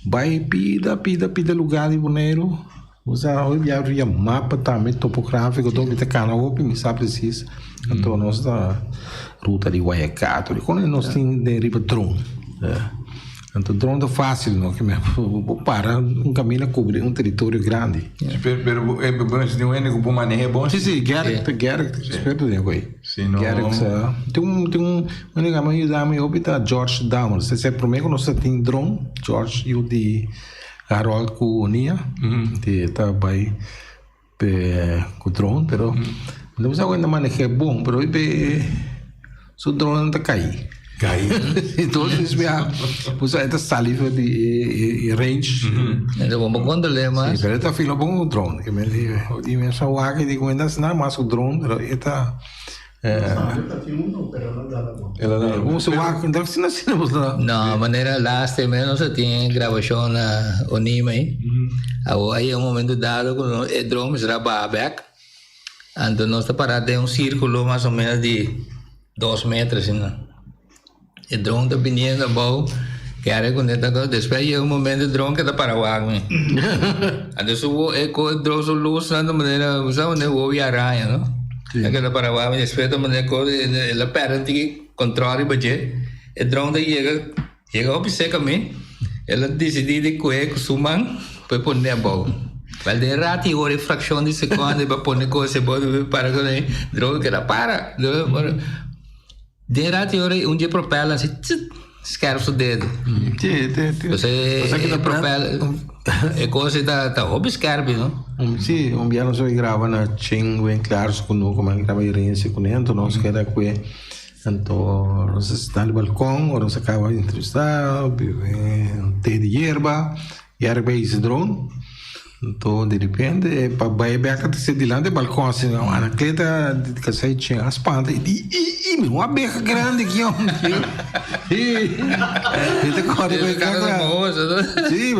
vai pida lugar de boneiro. Usa o mapa também, topográfico, todo que canal, me sabe precisa. Então, nós da ruta de Guayacato, quando nós tem de riba drone. Então, drone é fácil, não? Que para um caminho a cobrir um território grande. Pero é bom, se tem um ene com manejo bom. Sim, Gareth, esperto de agora. Sim, não. Tem um caminho da minha óbita, George Downer. Se para mim, nós tem drone, George, e o de Harold com Nia, que está bem com drone, pero não sei ainda manejar bom, pero o drone está cair. Então, você está saliva de range. Então, vamos controlar mais. Sim, mas está filho bom o drone. Que me diz, só o águia de cuenta não mais o drone, mas está. Vamos o águia, então se não. Não, maneira last menos tem gravação na Onima aí. Aí é um momento dado quando o drone será back. Então nós está parado em um círculo mais ou menos de 2 metros, né? O drone está vindo bom, que era quando está depois chega um momento o drone que está para o água. Então subo o drone só luz de maneira usando o ovo aranha, não? Que está para o água, depois da maneira que ela perde que controla o budget. O drone chega ao piso caminho, ela decide de coer com suman para pôr a bola. Mas de rati ou fração de segundo para pôr coisa para que o drone que para. De rati ora dia propela assim, escreve o dedo. Você propela é coisa da hobby escreve, não? Sim, dia nós grava na Ching, bem claro, como grava irense com então nós queda com então nós está no balcão, nós acaba de entrevistar, té de erva é esse drone. Então, de repente, para baixar de delante do balcão, assim, a anacleta de que sai tinha as pantas e uma beca grande aqui, ó. Ele corre para sim,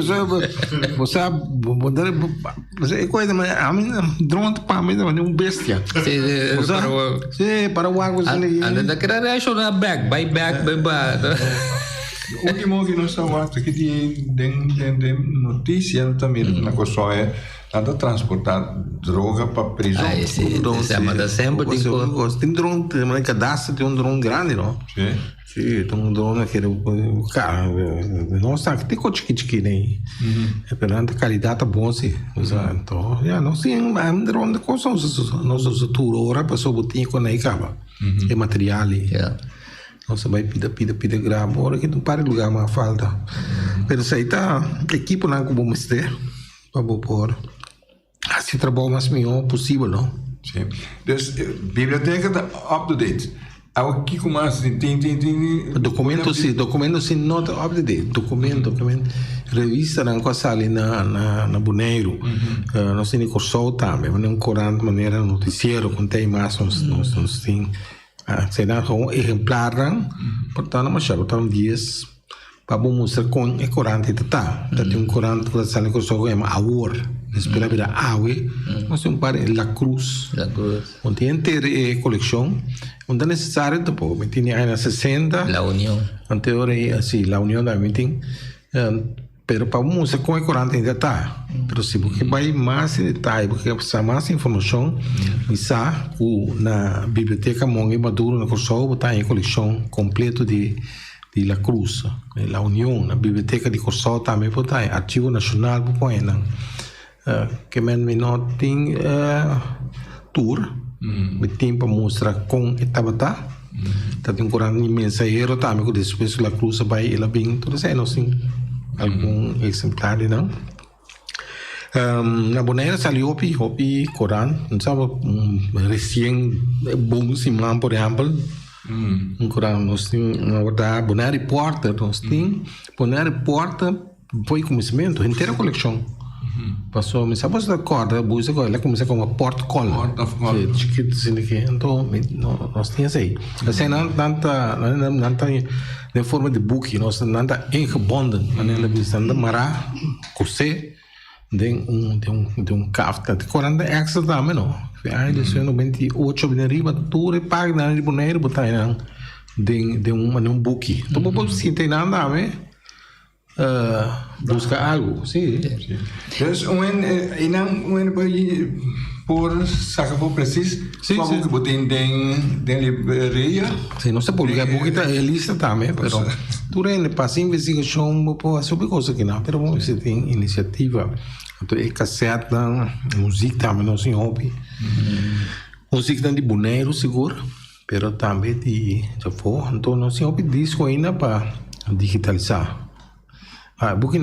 você é coisa, mas a minha drone para mim é um bestia. Sim, para o água assim. Anda daquela reação na back, by back. último que nós estamos aqui de notícia também na questão é nada transportar droga para prisão. Esse é uma das sempre tem drone, tem uma cadastra, tem drone grande, não? Sim. Sim, tem drone que cara, não está que tem coisa chique nem. É perante qualidade bom sim. Então, já não sim, um drone de coisa nós tudo hora passou botinho com aí acaba. É material ali. Nós vai pida grama, ora que não para lugar mais falta. Pero isso aí tá equipe não como mestre para pôr. Assim trabalho mais melhor possível, não? Sim. Dus biblioteca está up to date. Aqui como assim tem documento sim nota up to date. Documento. Revista não coisa ali na Boneiro. Nós temos corso também, mas não corante maneira noticiero contém mais nós tem. Será um exemplar, portanto, mas já botaram dias para mostrar com é corante tá. Tem corante que sai com só é awor. Espera vir a awe, mas um par La Cruz. Onde inteira coleção, onde é necessário depois, tem aí na 60. La União. Anterior assim, La União também tem. Pero para mostrar com é corante ainda tá. Pero se você vai mais em detalhe, porque precisa mais informação, bisa na biblioteca Monge Maduro na Corso botar em coleção completo de La Cruz, La União, na biblioteca de Corso também botar em arquivo nacional põe na que menor tem tour, tem para mostrar com etabata, tá tem um corante mensageiro também que depois La Cruz vai ela bem tudo isso não sim algum exemplar não. Na Bonaire saiu hopi Coran, não sabe recém bom simão por exemplo. Coran nós tem na verdade Bonaire Porta nós tem Bonaire Porta foi começamento inteira coleção. Passou, me sabe se acorda, busa agora, ela começa com uma port call. Chiquito assim que então nós temos aí. Assim não na forma de book, nós não tá engebonden, maneira de estar mará, coser, de um cafta, de 40 extra também não. Aí eles são 28 bem arriba, tudo paga de boneiro botar aí de um book. Então vou se tem nada a ver. Busca algo, sim. Dus een por saca por preciso, como que botem den livraria. Sim, não se publica porque tá lista também, pero durante passa investigação por sobre coisa que não, pero você tem iniciativa, então é cassete, música também não se hobby, música de boneiro seguro, pero também de já foi, então não se hobby disco ainda para digitalizar. Porque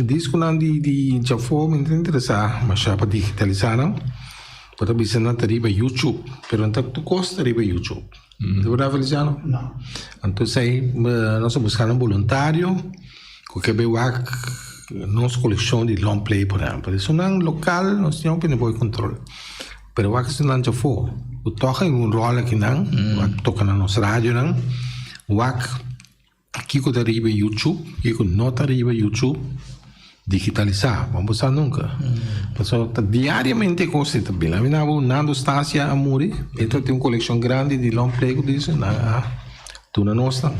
disco não de já foi me interessar, mas já para digitalizar não, para bisa na tariba YouTube, pero não tu custa tariba YouTube. De verdade, Feliciano? Não. Então aí nós buscando um voluntário, que vai nossa coleção de long play, por exemplo. Isso não local, nós temos que não controle. Pero o que não já foi, o toca em rol aqui não, toca na nossa rádio não, o aqui que arriba YouTube, aqui que não arriba YouTube, digitalizar, vamos usar nunca. Então, diariamente coisa também. A minha nando estácia a Muri, então tem uma coleção grande de long play, disso na tuna nossa.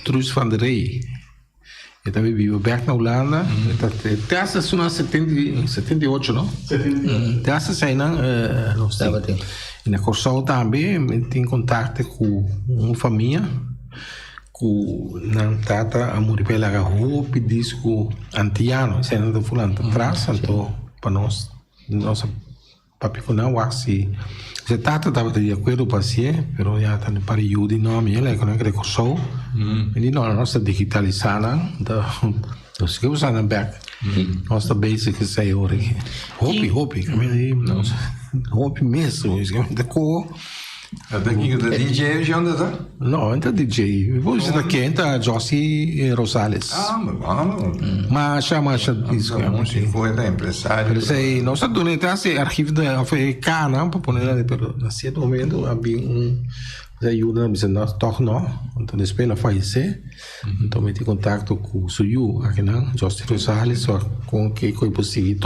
Truus van der Rey. Eu também vivo back na Holanda. Até essa são 78, não? 78. Até essa sai na e na Corsol também tem contato com uma família. Na tata a muri pela roupa disco antiano se não fulano atrás então para nós nossa papi com não se tata tava de acordo para si pero já tá no período não me ela com aquele curso e não nossa digitalizada da os que usam back nossa basic sai hora hope como é nossa hope mesmo isso da cor. Daqui da DJ já anda tá? Não, ainda DJ. Vou dizer daqui ainda Josie Rosales. Mas chama isso que é música foi da empresário. Mas aí nós estamos tendo esse arquivo da FK não para pôr ali pero na certo momento havia ajuda mas nós tornou então depois ela faleceu então me tive contato com o Suyu aqui não Josie Rosales só com que foi possível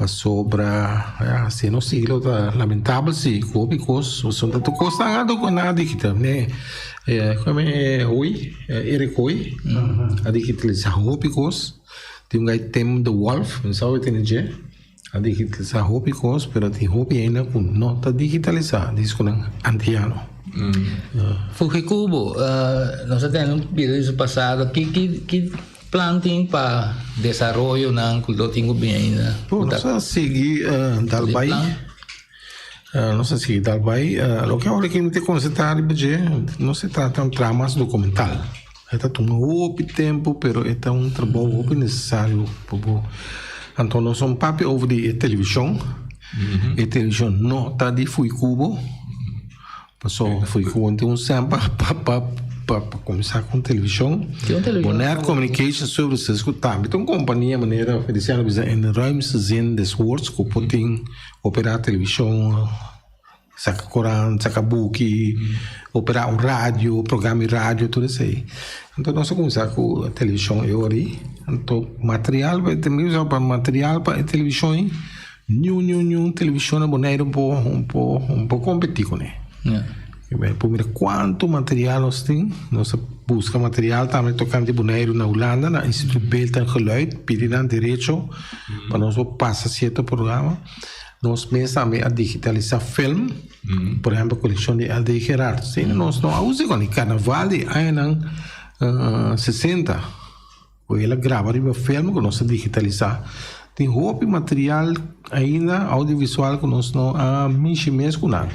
para sobra assim no siglo tá lamentável sim copicos o som da tu costa nada com nada digital né como é hoje Ericoi a digitalizar copicos tem tem The Wolf não sabe tem je a digitalizar copicos pero tem hopi ainda com nota digitalizar diz com antiano Fujicubo, nós temos um período passado que planting para desarrollo ng kulturing gobyerno. Nós seguir Dalbai, nós seguir Dalbai. O que agora que não tem concentrado não se trata de tramas documental. É um outro tempo, pero é um trabalho necessário. Então nós somos papi over de televisão. E televisão não está de Fujicubo. Passou Fujicubo tem sempre para começar com televisão. Wanneer communication services goed aan. Met een compagnie, meneer, oferecendo in de ruimste zin des woords, kopoting, operar televisão, saca Coran, saca book, operar rádio, programa de rádio, tudo isso aí. Então, nós começamos com a televisão e ori. Então, material, para material para televisão, nenhum televisão é bonito um pouco competir com ele. Primeiro, quanto material nós temos? Nós buscamos material também tocando de boneiro na Holanda, na Instituto Belten Geluid, pedimos direito para nós passar certo programa. Nós começamos a digitalizar filme, por exemplo, a coleção de Alde Gerard. Nós não usamos o carnaval de anos 60, ela grava o filme que nós digitalizar. Tem roupa e material ainda audiovisual que nós não mexemos com nada,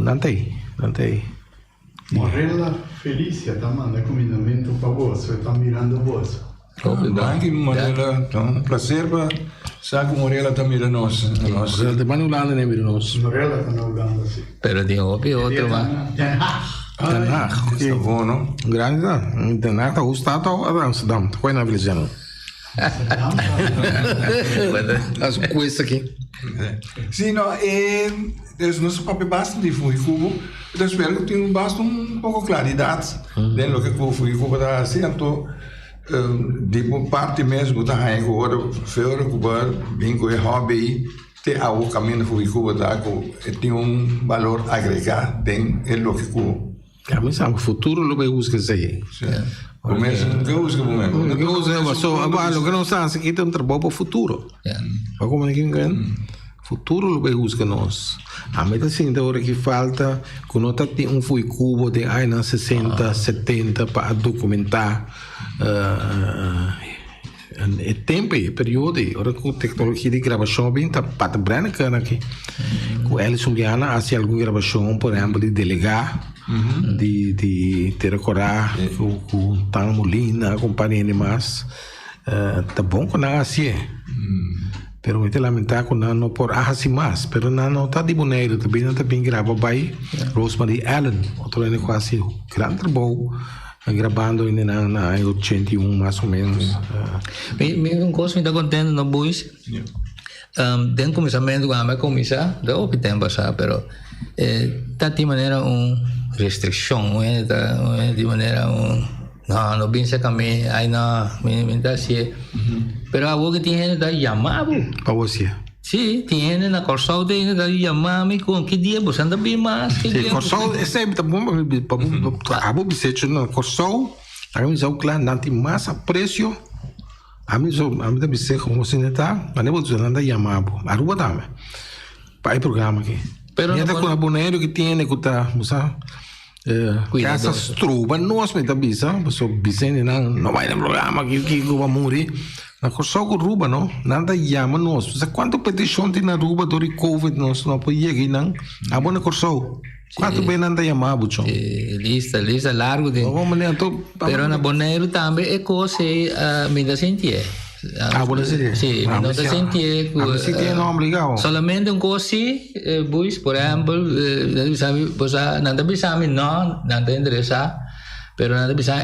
não tem. Morella Felícia está mandando convidamento para você, está mirando você. Dank Morella, então, prazer para saber que Morella está mirando nós. Morella de Manulanda nem mira nós. Morella está na Holanda, sim. Pero tem outro, mas... Den Haag, Está bom, não? Grande dan. Den Haag, hoe staat het al? Amsterdam, gooi naar Vilizano. As coisas aqui. Sim, não, nosso papel bastante Fujicubo, eu espero que tenha bastante pouco claridade dentro do que o Fujicubo está sendo, de parte mesmo da rainha agora, fora que bem com o hobby, tem o caminho do Fujicubo que tem valor agregado dentro do que Ja, mas sabe, o futuro lo vai usar isso aí. Começa que usa o mesmo. Que usa, só agora o que não está aqui tem um trabalho para o futuro. Para como ninguém ganha. Futuro lo vai usar nós. A meta assim da hora que falta, quando nós tem Fujicubo de anos 60, 70 para documentar é tempo, período, hora com tecnologia de gravação bem tá para branca aqui. Com Elison Viana, assim alguma gravação, por exemplo, de delegar, de tercorar, com Tano Molina, companhia de mais, tá bom quando é assim. Pero me te lamentar quando não por assim mais, pero não tá de boneiro, também não tá bem grava by Rosemary Allen, outro ano quase grande trabalho. Gravando ainda na 81 mais ou menos. Uma coisa que me está contando no bus, desde o começamento quando eu comecei, deu o tempo passar, pero está de maneira restrição, de maneira não pensa que aí não me está assim, pero algo que tem gente que chamava. Para você. Sim, tem gente na Corsol tem que chamar-me com que dia você anda bem mais. Sim, Corsol é sempre tá bom para a bobicecho na Corsol, a mim já o claro não tem mais a preço. A mim também sei como você está, mas não vou dizer nada chamado. A rua também. Para o programa aqui. Pero não com a boneiro que tem que tá, você casa struba nós me tá bisa, você bisene não vai no programa que vai morrer. Na Corsol com Ruba, não? Nada chama nós. Você quanto petição tem na Ruba do Covid nós não podia aqui não? A boa na Corsol. Quanto bem nada chamar, bucho? Lista largo de. Pero na Boneiro também é coisa me dá sentir. Boa sentir. Sim, me dá sentir. Sentir não obrigado. Solamente coisa buis, por exemplo, você nada bisa não interessa. Pero nada bisa,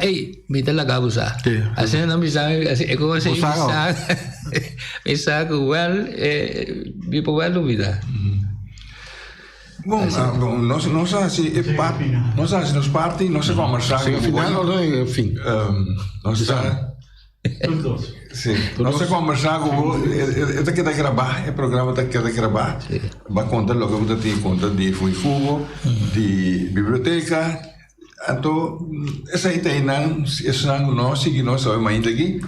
me te laga busa. Assim não bisa, assim é como assim bisa que well, vi por well vida. Bom, nós assim é parte, nós assim nos parte, nós conversamos. Final ou fim? Nós Os dois. Sim. Nós conversamos com ele que está gravar, o programa está que gravar. Vai contar logo que você tem conta de fuifugo, de biblioteca. Então, essa aí tem não, essa não sigue nós só mais aqui.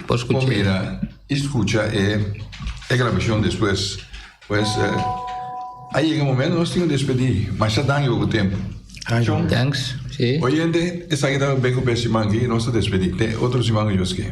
Mira, escuta a gravação depois. Pois aí chega um momento nós temos que despedir, mas já dá o tempo. Thanks. Sí. Oyente, essa aqui está bem com o Simão aqui, nós despedir. Tem outro Simão que eu esqueci.